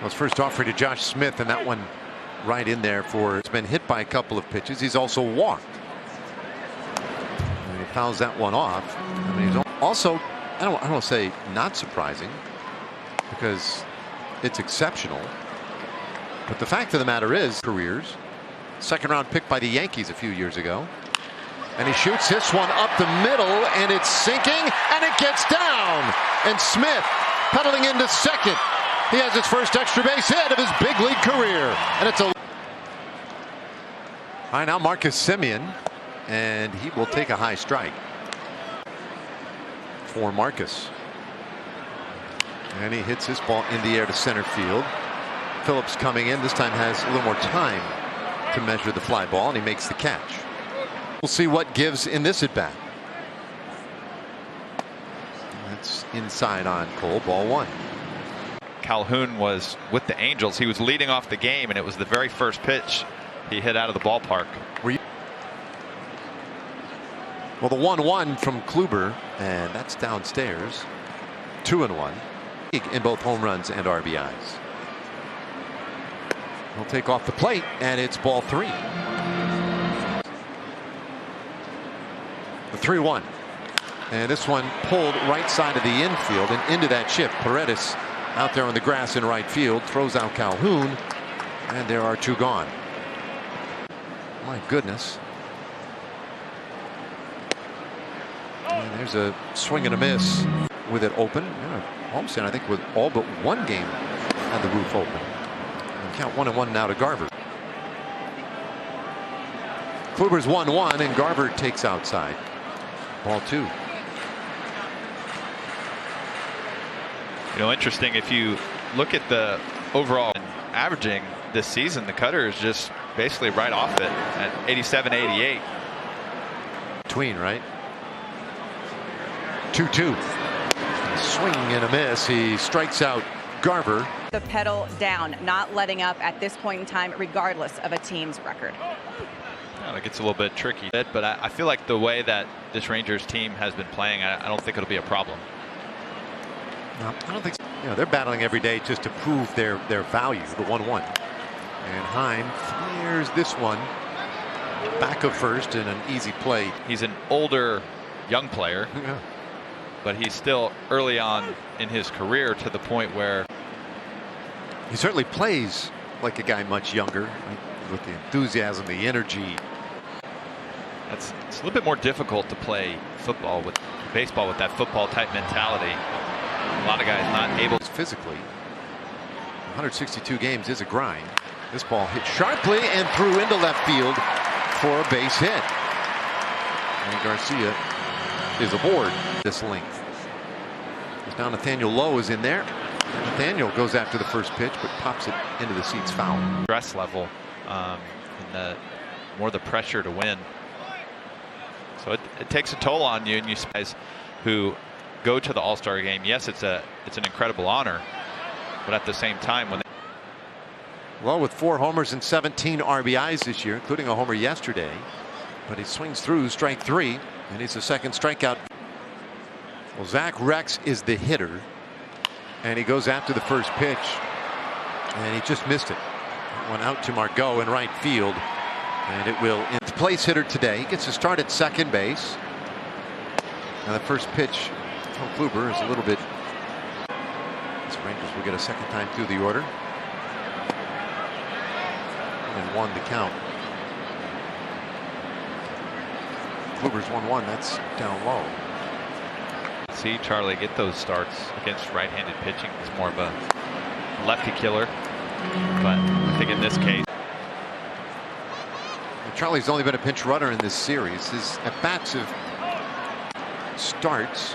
Well, his first offering to Josh Smith, and that one right in there for. It's been hit by a couple of pitches. He's also walked. And he fouls that one off. I mean, he's also, I don't want to say not surprising, because it's exceptional. But the fact of the matter is, careers. Second round pick by the Yankees a few years ago. And he shoots this one up the middle, and it's sinking, and it gets down. And Smith pedaling into second. He has his first extra base hit of his big league career. And it's a. All right, now Marcus Semien, and he will take a high strike for Marcus. And he hits this ball in the air to center field. Phillips coming in, this time has a little more time to measure the fly ball, and he makes the catch. We'll see what gives in this at bat. That's inside on Cole, ball one. Calhoun was with the Angels. He was leading off the game, and it was the very first pitch he hit out of the ballpark. Well, the 1-1 from Kluber, and that's downstairs. 2-1 in both home runs and RBIs. He'll take off the plate, and it's ball three. The 3-1. And this one pulled right side of the infield and into that chip. Paredes out there on the grass in right field, throws out Calhoun, and there are two gone. My goodness. And there's a swing and a miss with it open. Homestead, I think, with all but one game had the roof open. And count 1-1 now to Garver. Kluber's 1-1, and Garver takes outside. Ball two. You know, interesting, if you look at the overall averaging this season, the cutter is just basically right off it at 87, 88. Between, right? 2-2. Swing and a miss. He strikes out Garver. The pedal down, not letting up at this point in time, regardless of a team's record. Well, it gets a little bit tricky, but I feel like the way that this Rangers team has been playing, I don't think it'll be a problem. No, I don't think so. You know, they're battling every day just to prove their value. The 1-1. And Heim clears this one back of first in an easy play. He's an older young player, Yeah. but he's still early on in his career to the point where He certainly plays like a guy much younger, right? With the enthusiasm, the energy. it's a little bit more difficult to play football with baseball with that football type mentality. A lot of guys not able Physically, 162 games is a grind. This ball hit sharply and threw into left field for a base hit. And Garcia is aboard this length. Now Nathaniel Lowe is in there. And Nathaniel goes after the first pitch, but pops it into the seats foul. stress level, and the more the pressure to win. So it takes a toll on you, and you guys who go to the All-Star game. Yes, it's an incredible honor, but at the same time, when Lowe with 4 homers and 17 RBIs this year, including a homer yesterday. But he swings through strike 3, and he's the second strikeout. Well, Zach Rex is the hitter, and he goes after the first pitch, and he just missed it. It went out to Margot in right field, and it will. It's place hitter today. He gets to start at second base. And the first pitch from Kluber is a little bit. The Rangers will get a second time through the order. And 1 to count. Kluber's 1-1. That's down low. see Charlie get those starts against right-handed pitching, he's more of a lefty killer. But I think in this case, Charlie's only been a pinch runner in this series. His at-bats have starts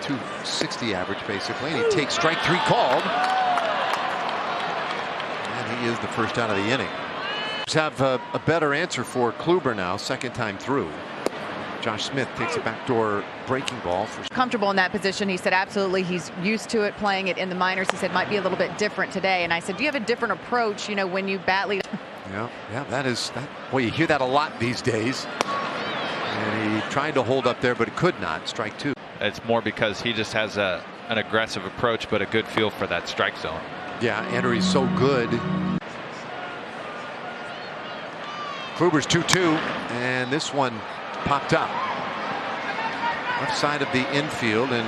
260 average basically, and he takes strike 3 called, and he is the first out of the inning. Have a better answer for Kluber now, second time through. Josh Smith takes a backdoor breaking ball. Comfortable in that position. He said absolutely he's used to it, playing it in the minors. He said might be a little bit different today, and I said, do you have a different approach, you know, when you bat lead? Yeah, that is that. Well, you hear that a lot these days. And he tried to hold up there, but could not. Strike 2. it's more because he just has a an aggressive approach, but a good feel for that strike zone. Yeah, Henry's so good. Kluber's 2-2, and this one popped up. Left side of the infield, and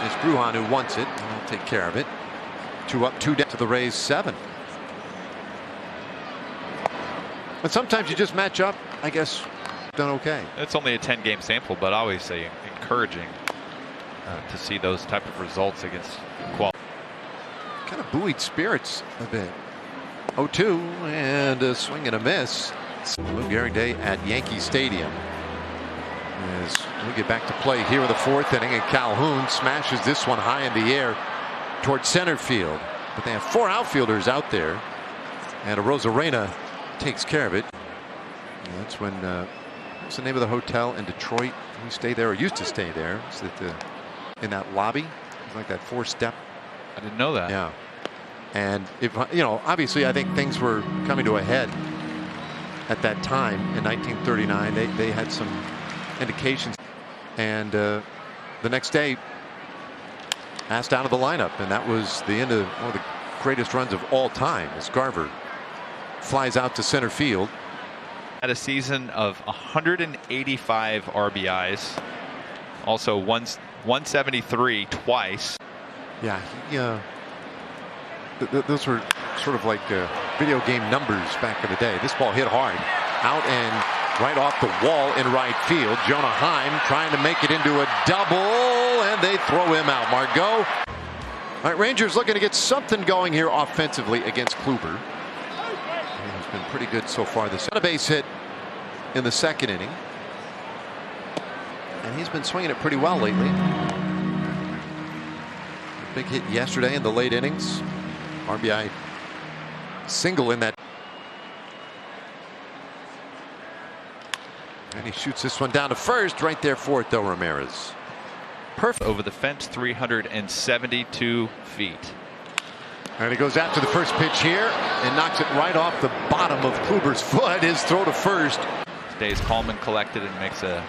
it's Bruhan who wants it, and he'll take care of it. 2 up, 2 down to the Rays 7. But sometimes you just match up, I guess, done okay. It's only a 10-game sample, but obviously encouraging to see those type of results against quality. Kind of buoyed spirits a bit. 0-2 and a swing and a miss. Lou Gehrig Day at Yankee Stadium. As we get back to play here in the 4th inning, and Calhoun smashes this one high in the air towards center field. But they have 4 outfielders out there, and Arozarena takes care of it. And that's when what's the name of the hotel in Detroit? We stay there, or used to stay there. It's in that lobby. It's like that 4-step. I didn't know that. Yeah. And if obviously I think things were coming to a head at that time in 1939. They had some indications, and the next day asked out of the lineup, and that was the end of one of the greatest runs of all time as Garver flies out to center field. Had a season of 185 RBIs, also 173 twice. Yeah, those were sort of like video game numbers back in the day. This ball hit hard out and right off the wall in right field. Jonah Heim trying to make it into a double, and they throw him out. Margot. All right, Rangers looking to get something going here offensively against Kluber. He's been pretty good so far. This a base hit in the 2nd inning, and he's been swinging it pretty well lately. A big hit yesterday in the late innings. RBI single in that. And he shoots this one down to first. Right there for it, though, Ramirez. Perfect. Over the fence, 372 feet. And he goes after the first pitch here and knocks it right off the bottom of Kluber's foot. His throw to first. Stays calm and collected and makes a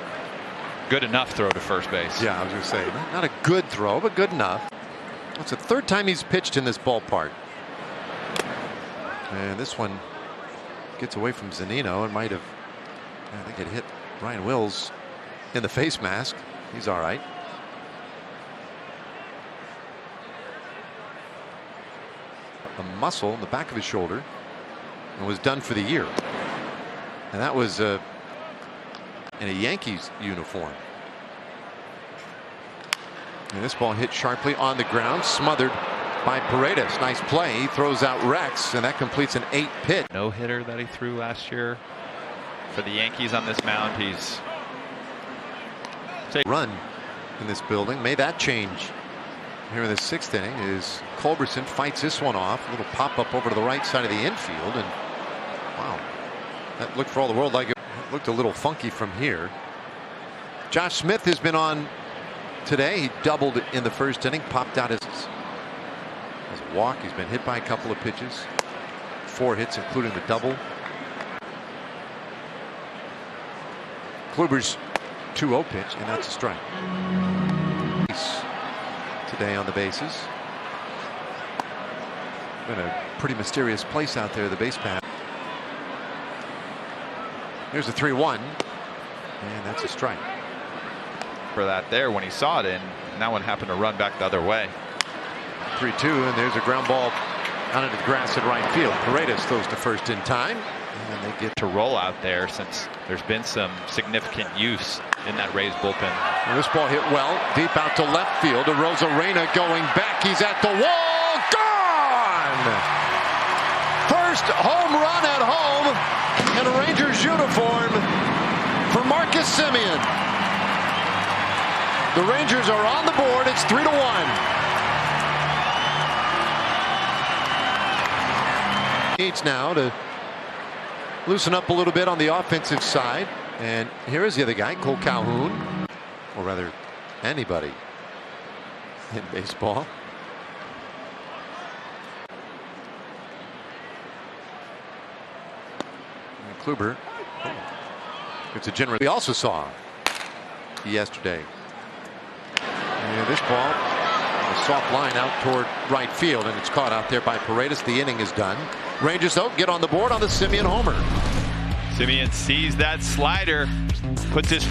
good enough throw to first base. Yeah, I was going to say, not a good throw, but good enough. It's the 3rd time he's pitched in this ballpark. And this one gets away from Zunino and might have, I think it hit Ryan Wills in the face mask. He's all right. A muscle in the back of his shoulder and was done for the year. And that was in a Yankees uniform. And this ball hit sharply on the ground, smothered by Paredes. Nice play. He throws out Rex, and that completes an 8-pitch. No hitter that he threw last year for the Yankees on this mound. He's run in this building. May that change here in the 6th inning as Culberson fights this one off. A little pop up over to the right side of the infield, and wow, that looked for all the world like it looked a little funky from here. Josh Smith has been on today. He doubled in the 1st inning, popped out as a walk. He's been hit by a couple of pitches, 4 hits including the double. Kluber's 2-0 pitch, and that's a strike. Today on the bases. Been a pretty mysterious place out there, the base path. Here's a 3-1, and that's a strike. For that there when he saw it in, and that one happened to run back the other way. 3-2, and there's a ground ball out into the grass at right field. Paredes throws to first in time, and they get to roll out there since there's been some significant use in that Rays bullpen. And this ball hit well deep out to left field. Arozarena going back. He's at the wall. Gone! First home run at home in a Rangers uniform for Marcus Semien. The Rangers are on the board. It's 3-1. Needs now to loosen up a little bit on the offensive side. And here is the other guy, Cole Calhoun, or rather anybody in baseball. And Kluber, it's a general. We also saw yesterday. And this ball A soft line out toward right field, and it's caught out there by Paredes. The inning is done. Rangers, though, get on the board on the Semien homer. Semien sees that slider, puts his